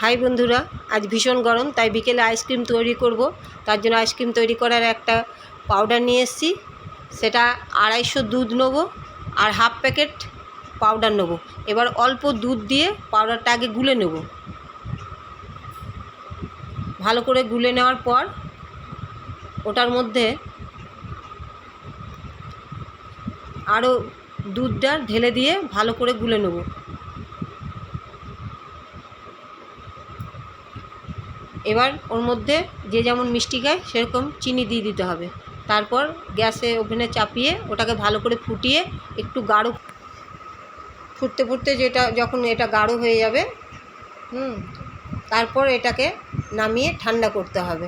High বন্ধুরা, আজ ভীষণ গরম, তাই বিকেলে আইসক্রিম তৈরি করব। তার জন্য আইসক্রিম তৈরি করার একটা পাউডার নিয়ে এসেছি। সেটা 250 দুধ নেব আর হাফ প্যাকেট পাউডার নেব। এবার অল্প দুধ দিয়ে পাউডারটা আগে গুলে নেব। ভালো করে গুলে নেওয়ার পর ওটার মধ্যে আরও দুধটা ঢেলে দিয়ে ভালো করে গুলে নেব। এবার ওর মধ্যে যে যেমন মিষ্টি খায় সেরকম চিনি দিয়ে দিতে হবে। তারপর গ্যাসে ওভেনে চাপিয়ে ওটাকে ভালো করে ফুটিয়ে একটু গাঢ় ফুটতে ফুটতে যখন এটা গাঢ় হয়ে যাবে, তারপর এটাকে নামিয়ে ঠান্ডা করতে হবে।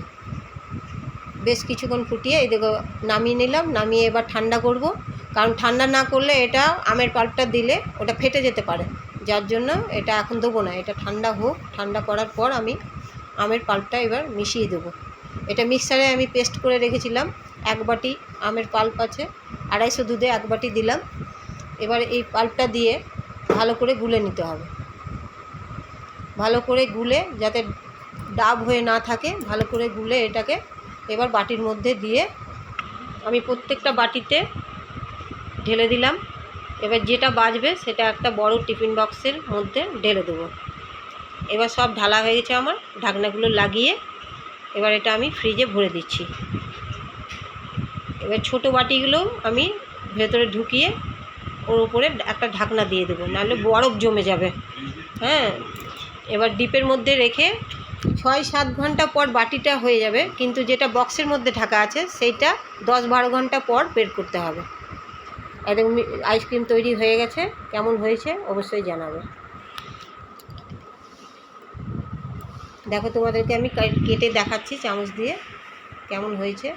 বেশ কিছুক্ষণ ফুটিয়ে এই দেখো নামিয়ে নিলাম। নামিয়ে এবার ঠান্ডা করব, কারণ ঠান্ডা না করলে এটা আমের পাল্পটা দিলে ওটা ফেটে যেতে পারে। যার জন্য এটা এখন দেবো না, এটা ঠান্ডা হোক। ঠান্ডা করার পর আমি আমের পাল্পটা এবার মিশিয়ে দেবো। এটা মিক্সারে আমি পেস্ট করে রেখেছিলাম। 1 বাটি আমের পাল্প আছে, 250 দুধে 1 বাটি দিলাম। এবার এই পাল্পটা দিয়ে ভালো করে গুলে নিতে হবে। ভালো করে গুলে যাতে ডাব হয়ে না থাকে, ভালো করে গুলে এটাকে এবার বাটির মধ্যে দিয়ে আমি প্রত্যেকটা বাটিতে ঢেলে দিলাম। এবার যেটা বাজবে সেটা একটা বড় টিফিন বক্সের মধ্যে ঢেলে দেবো। এবার সব ঢালা হয়ে গেছে আমার। ঢাকনাগুলো লাগিয়ে এবার এটা আমি ফ্রিজে ভরে দিচ্ছি। এবার ছোটো বাটিগুলো আমি ভেতরে ঢুকিয়ে ওর উপরে একটা ঢাকনা দিয়ে দেবো, নাহলে বরফ জমে যাবে। এবার ডিপের মধ্যে রেখে 6-7 ঘন্টা পর বাটিটা হয়ে যাবে, কিন্তু যেটা বক্সের মধ্যে ঢাকা আছে সেইটা 10-12 ঘন্টা পর বের করতে হবে। একদম আইসক্রিম তৈরি হয়ে গেছে। কেমন হয়েছে অবশ্যই জানাবে। দেখো, তোমাদেরকে আমি কেটে দেখাচ্ছি চামচ দিয়ে কেমন হয়েছে।